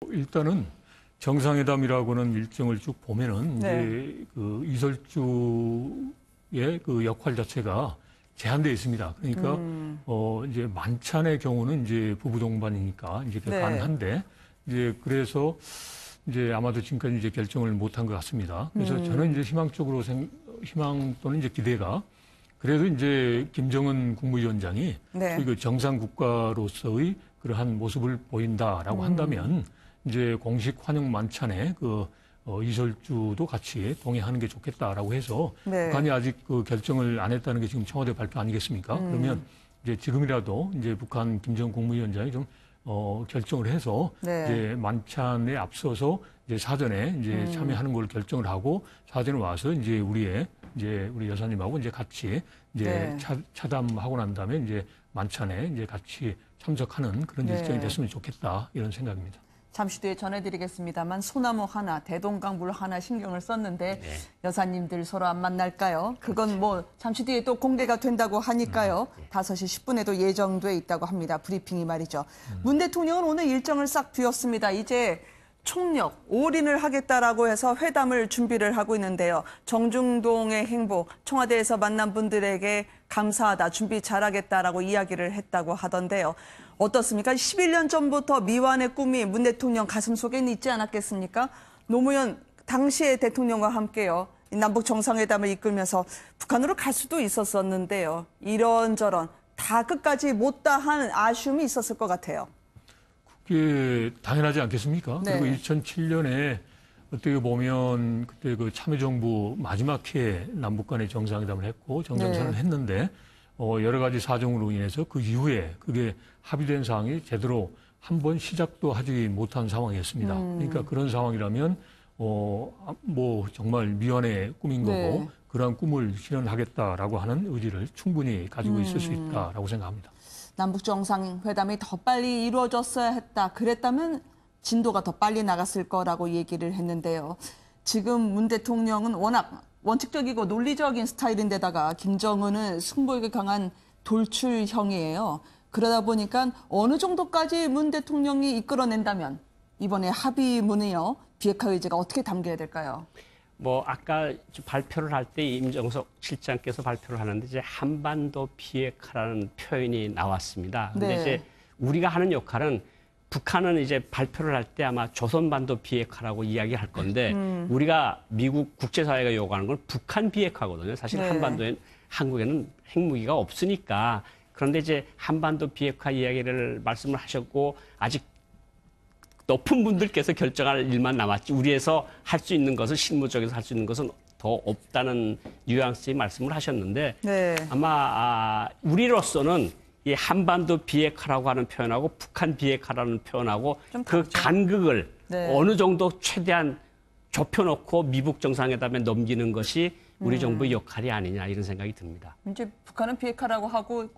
일단은 정상회담이라고는 일정을 쭉 보면은 네. 이제 그 이설주의 그 역할 자체가 제한되어 있습니다. 그러니까 이제 만찬의 경우는 이제 부부 동반이니까 이제 네. 가능한데 이제 그래서 이제 아마도 지금까지 이제 결정을 못한 것 같습니다. 그래서 저는 이제 희망적으로 희망 또는 이제 기대가 그래도 이제 김정은 국무위원장이 네. 그 정상 국가로서의 그러한 모습을 보인다라고 한다면 이제 공식 환영 만찬에 그 이설주도 같이 동행하는 게 좋겠다라고 해서 네. 북한이 아직 그 결정을 안 했다는 게 지금 청와대 발표 아니겠습니까? 그러면 이제 지금이라도 이제 북한 김정은 국무위원장이 좀 결정을 해서 네. 이제 만찬에 앞서서 이제 사전에 이제 참여하는 걸 결정을 하고 사전에 와서 이제 우리 여사님하고 이제 같이 이제 네. 차담하고 난 다음에 이제 만찬에 이제 같이 참석하는 그런 네. 일정이 됐으면 좋겠다 이런 생각입니다. 잠시 뒤에 전해드리겠습니다만 소나무 하나, 대동강물 하나 신경을 썼는데 여사님들 서로 안 만날까요? 그건 뭐 잠시 뒤에 또 공개가 된다고 하니까요. 5시 10분에도 예정돼 있다고 합니다. 브리핑이 말이죠. 문 대통령은 오늘 일정을 싹 비웠습니다. 이제 총력, 올인을 하겠다라고 해서 회담을 준비를 하고 있는데요. 정중동의 행보, 청와대에서 만난 분들에게 감사하다, 준비 잘하겠다라고 이야기를 했다고 하던데요. 어떻습니까? 11년 전부터 미완의 꿈이 문 대통령 가슴속에 있지 않았겠습니까? 노무현 당시의 대통령과 함께요. 남북 정상회담을 이끌면서 북한으로 갈 수도 있었었는데요. 이런저런 다 끝까지 못다 한 아쉬움이 있었을 것 같아요. 그게 당연하지 않겠습니까? 네. 그리고 2007년에 어떻게 보면 그때 그 참여정부 마지막 해에 남북 간의 정상회담을 했고 정상선언을 네. 했는데 여러 가지 사정으로 인해서 그 이후에 그게 합의된 사항이 제대로 한 번 시작도 하지 못한 상황이었습니다. 그러니까 그런 상황이라면 뭐 정말 미완의 꿈인 거고 네. 그러한 꿈을 실현하겠다라고 하는 의지를 충분히 가지고 있을 수 있다라고 생각합니다. 남북 정상회담이 더 빨리 이루어졌어야 했다. 그랬다면 진도가 더 빨리 나갔을 거라고 얘기를 했는데요. 지금 문 대통령은 워낙 원칙적이고 논리적인 스타일인데다가 김정은은 승부욕이 강한 돌출형이에요. 그러다 보니까 어느 정도까지 문 대통령이 이끌어낸다면 이번에 합의문이요. 비핵화 의지가 어떻게 담겨야 될까요? 뭐 아까 발표를 할 때 임정석 실장께서 발표를 하는데 이제 한반도 비핵화라는 표현이 나왔습니다. 근데 네. 이제 우리가 하는 역할은 북한은 이제 발표를 할 때 아마 조선반도 비핵화라고 이야기할 건데 우리가 미국 국제사회가 요구하는 건 북한 비핵화거든요. 사실 네. 한국에는 핵무기가 없으니까. 그런데 이제 한반도 비핵화 이야기를 말씀을 하셨고 아직 높은 분들께서 결정할 일만 남았지 우리에서 할 수 있는 것은 실무적에서 할 수 있는 것은 더 없다는 뉘앙스의 말씀을 하셨는데 네. 아마 우리로서는 이 한반도 비핵화라고 하는 표현하고 북한 비핵화라는 표현하고 좀 그 다르죠? 간극을 네. 어느 정도 최대한 좁혀놓고 미북 정상회담에 넘기는 것이 우리 정부의 역할이 아니냐 이런 생각이 듭니다. 이제 북한은 비핵화라고 하고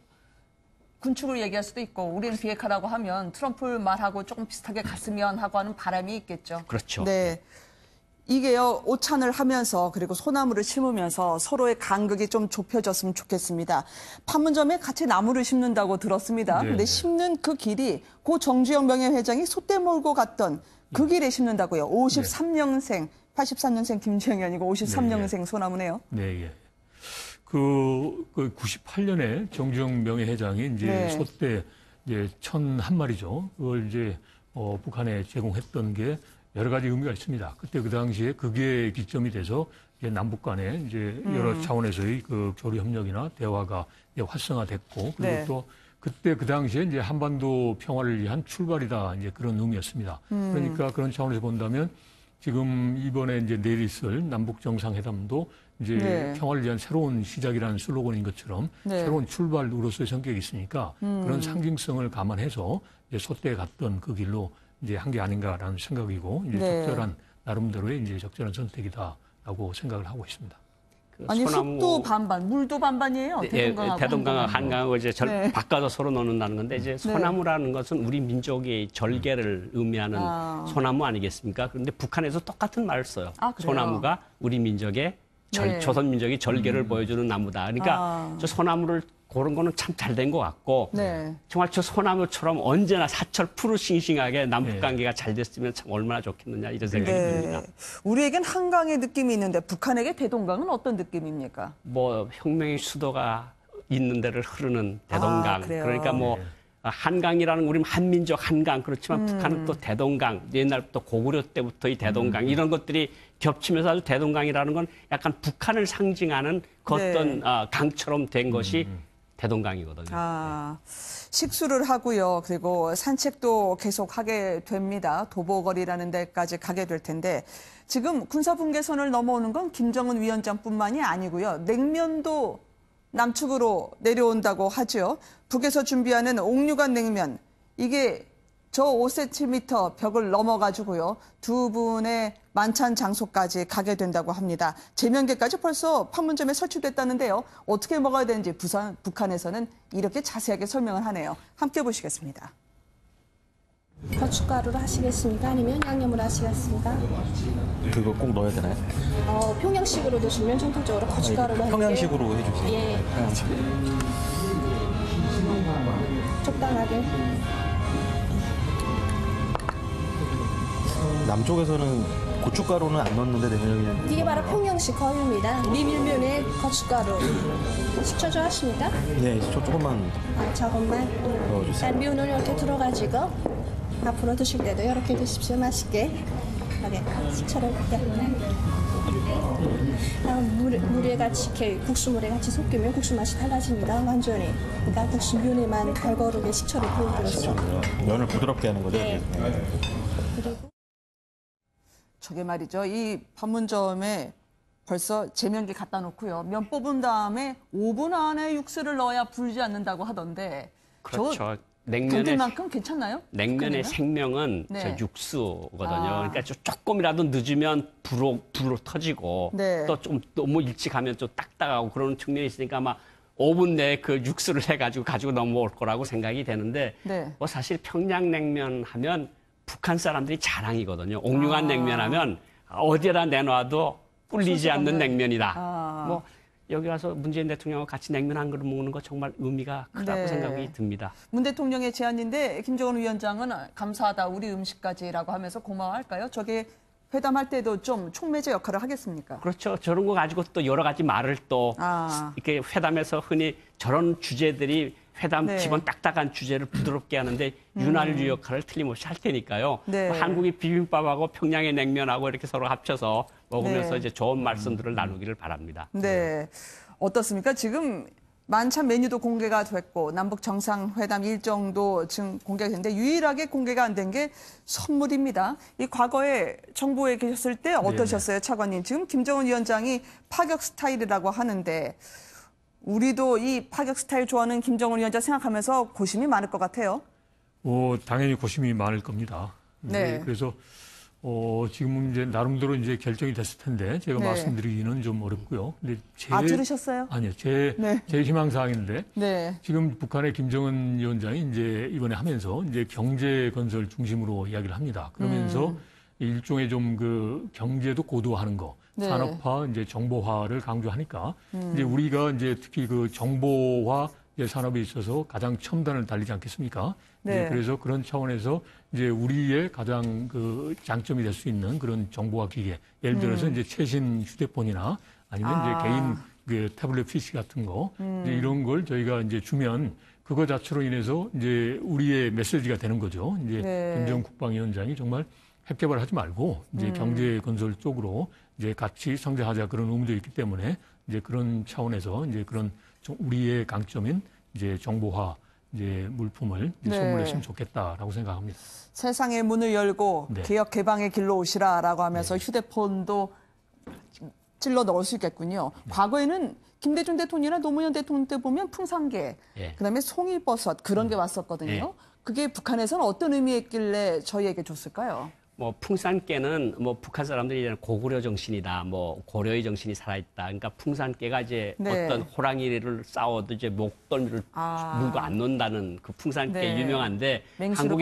군축을 얘기할 수도 있고 우리는 비핵화라고 하면 트럼프 말하고 조금 비슷하게 갔으면 하고 하는 바람이 있겠죠. 그렇죠. 네. 이게요, 오찬을 하면서 그리고 소나무를 심으면서 서로의 간극이 좀 좁혀졌으면 좋겠습니다. 판문점에 같이 나무를 심는다고 들었습니다. 네, 근데 네. 심는 그 길이 고 정주영 명예회장이 솥대 몰고 갔던 그 길에 심는다고요. 53년생, 83년생 김주영이 아니고 53년생 소나무네요. 네, 예. 그 98년에 정주영 명예회장이 이제 네. 소떼 이제 1,001마리죠. 그걸 이제 북한에 제공했던 게 여러 가지 의미가 있습니다. 그때 그 당시에 그게 기점이 돼서 이제 남북 간에 이제 여러 차원에서의 그 교류 협력이나 대화가 이제 활성화됐고 그리고 네. 또 그때 그 당시에 이제 한반도 평화를 위한 출발이다 이제 그런 의미였습니다. 그러니까 그런 차원에서 본다면 지금 이번에 이제 내일 있을 남북 정상회담도 이제 네. 평화를 위한 새로운 시작이라는 슬로건인 것처럼 네. 새로운 출발으로서의 성격이 있으니까 그런 상징성을 감안해서 이제 소떼에 갔던 그 길로 이제 한 게 아닌가라는 생각이고 이제 네. 적절한 나름대로의 이제 적절한 선택이다라고 생각을 하고 있습니다. 그 아니 소나무- 숲도 반반, 물도 반반이에요. 대동강하고 대동강 한강하고. 한강하고 이제 네. 바꿔서 서로 놓는다는 건데 이제 소나무라는 것은 우리 민족의 절개를 의미하는 아. 소나무 아니겠습니까? 그런데 북한에서 똑같은 말을 써요. 아, 그래요? 소나무가 우리 민족의 네. 조선 민족이 절개를 보여주는 나무다. 그러니까 저 소나무를 고른 거는 참 잘 된 것 같고 네. 정말 저 소나무처럼 언제나 사철 푸르싱싱하게 남북 관계가 잘 됐으면 참 얼마나 좋겠느냐 이런 생각이 듭니다. 우리에겐 한강의 느낌이 있는데 북한에게 대동강은 어떤 느낌입니까? 뭐 혁명의 수도가 있는 데를 흐르는 대동강. 그래요? 그러니까 뭐 한강이라는 우리 한민족 한강 그렇지만 북한은 또 대동강 옛날부터 고구려 때부터 이 대동강 이런 것들이 겹치면서 아주 대동강이라는 건 약간 북한을 상징하는 그 어떤 강처럼 된 것이 대동강이거든요. 식수를 하고요. 그리고 산책도 계속 하게 됩니다. 도보거리라는 데까지 가게 될 텐데 지금 군사분계선을 넘어오는 건 김정은 위원장뿐만이 아니고요. 냉면도 남측으로 내려온다고 하죠. 북에서 준비하는 옥류관 냉면, 이게 저 5cm 벽을 넘어가지고요. 두 분의 만찬 장소까지 가게 된다고 합니다. 제면계까지 벌써 판문점에 설치됐다는데요. 어떻게 먹어야 되는지 북한에서는 이렇게 자세하게 설명을 하네요. 함께 보시겠습니다. 고춧가루로 하시겠습니까? 아니면 양념으로 하시겠습니까? 그거 꼭 넣어야 되나요? 평양식으로 드시면 전통적으로 고춧가루로 할게요. 평양식으로 해주세요. 예. 적당하게. 남쪽에서는 고춧가루는 안 넣는데 내면 그냥 이게 바로 평양식 거유입니다. 미밀면에 고춧가루. 식초 좋아하십니까? 네, 저 조금만 조금만. 넣어주세요. 일단 면을 이렇게 들어가지고 앞으로 드실 때도 이렇게 드십시오. 맛있게. 이렇게 식초를 물에 같이 이렇게 국수물에 같이 섞이면 국수 맛이 달라집니다. 완전히. 그러니까 역시 면에만 걸거르게 식초를 부어주세요. 면을 부드럽게 하는 거죠? 네. 네. 그리고 저게 말이죠. 이 판문점에 벌써 제면기 갖다 놓고요. 면 뽑은 다음에 5분 안에 육수를 넣어야 불지 않는다고 하던데. 그렇죠. 냉면만큼 괜찮나요? 냉면의 북한에는? 생명은 네. 저 육수거든요. 그러니까 조금이라도 늦으면 불로 터지고 네. 또 좀 너무 일찍 하면 좀 딱딱하고 그런 측면이 있으니까 아마 5분 내에 그 육수를 해가지고 가지고 넘어올 거라고 생각이 되는데 네. 뭐 사실 평양냉면 하면 북한 사람들이 자랑이거든요. 옥류관 냉면 하면 어디에다 내놔도 꿀리지 않는 냉면이다. 뭐 여기 와서 문재인 대통령과 같이 냉면 한 그릇 먹는 거 정말 의미가 크다고 네. 생각이 듭니다. 문 대통령의 제안인데 김정은 위원장은 감사하다 우리 음식까지라고 하면서 고마워할까요? 저게 회담할 때도 좀 촉매제 역할을 하겠습니까? 그렇죠. 저런 거 가지고 또 여러 가지 말을 또 이렇게 회담에서 흔히 저런 주제들이 회담 네. 기본 딱딱한 주제를 부드럽게 하는데 윤활유 역할을 틀림없이 할 테니까요. 네. 뭐 한국이 비빔밥하고 평양의 냉면하고 이렇게 서로 합쳐서 먹으면서 네. 이제 좋은 말씀들을 나누기를 바랍니다. 네. 어떻습니까? 지금 만찬 메뉴도 공개가 됐고 남북 정상회담 일정도 지금 공개가 됐는데 유일하게 공개가 안 된 게 선물입니다. 이 과거에 정부에 계셨을 때 어떠셨어요, 차관님? 지금 김정은 위원장이 파격 스타일이라고 하는데 우리도 이 파격 스타일 좋아하는 김정은 위원장 생각하면서 고심이 많을 것 같아요. 당연히 고심이 많을 겁니다. 네. 그래서 지금 이제 나름대로 이제 결정이 됐을 텐데 제가 네. 말씀드리기는 좀 어렵고요. 근데 들으셨어요? 아니요, 제 희망 사항인데 네. 지금 북한의 김정은 위원장이 이제 이번에 하면서 이제 경제 건설 중심으로 이야기를 합니다. 그러면서 일종의 좀 그 경제도 고도화하는 거, 네. 산업화, 이제 정보화를 강조하니까 이제 우리가 이제 특히 그 정보화 산업에 있어서 가장 첨단을 달리지 않겠습니까? 네. 이제 그래서 그런 차원에서 이제 우리의 가장 그 장점이 될 수 있는 그런 정보화 기계, 예를 들어서 이제 최신 휴대폰이나 아니면 이제 개인 그 태블릿 PC 같은 거 이제 이런 걸 저희가 이제 주면 그거 자체로 인해서 이제 우리의 메시지가 되는 거죠. 이제 네. 김정은 국방위원장이 정말 핵 개발하지 말고 이제 경제 건설 쪽으로 이제 같이 성장하자 그런 의무도 있기 때문에 이제 그런 차원에서 이제 그런 우리의 강점인 이제 정보화 이제 물품을 이제 네. 선물했으면 좋겠다라고 생각합니다. 세상의 문을 열고 네. 개혁 개방의 길로 오시라라고 하면서 휴대폰도 찔러 넣을 수 있겠군요. 과거에는 김대중 대통령이나 노무현 대통령 때 보면 풍산개, 그다음에 송이버섯 그런 게 왔었거든요. 그게 북한에서는 어떤 의미였길래 저희에게 줬을까요? 뭐 풍산깨는 뭐 북한 사람들이 이제 고구려 정신이다, 뭐 고려의 정신이 살아있다. 그러니까 풍산깨가 이제 네. 어떤 호랑이를 싸워도 이제 목덜미를 물고 안 논다는 그 풍산깨 네. 유명한데 맹수로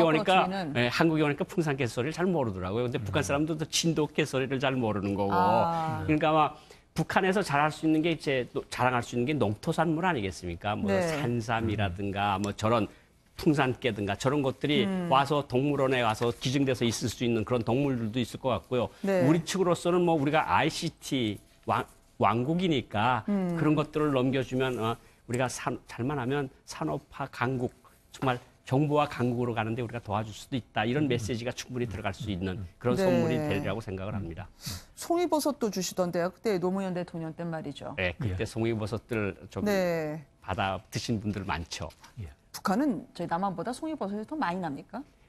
한국에 오니까 풍산깨 소리를 잘 모르더라고요. 근데 북한 사람들도 진돗깨 소리를 잘 모르는 거고. 그러니까 막 북한에서 자랄 수 있는 게 이제 자랑할 수 있는 게 농토산물 아니겠습니까? 뭐 네. 산삼이라든가 뭐 저런 풍산깨든가 저런 것들이 와서 동물원에 와서 기증돼서 있을 수 있는 그런 동물들도 있을 것 같고요. 네. 우리 측으로서는 뭐 우리가 ICT 왕국이니까 그런 것들을 넘겨주면 우리가 잘만 하면 산업화 강국 정말 정보화 강국으로 가는데 우리가 도와줄 수도 있다. 이런 메시지가 충분히 들어갈 수 있는 그런 네. 선물이 되리라고 생각을 합니다. 송이버섯도 주시던데요. 그때 노무현 대통령 때 말이죠. 네, 그때 송이버섯들 좀 네. 받아 드신 분들 많죠. 북한은 저희 남한보다 송이버섯이 더 많이 납니까?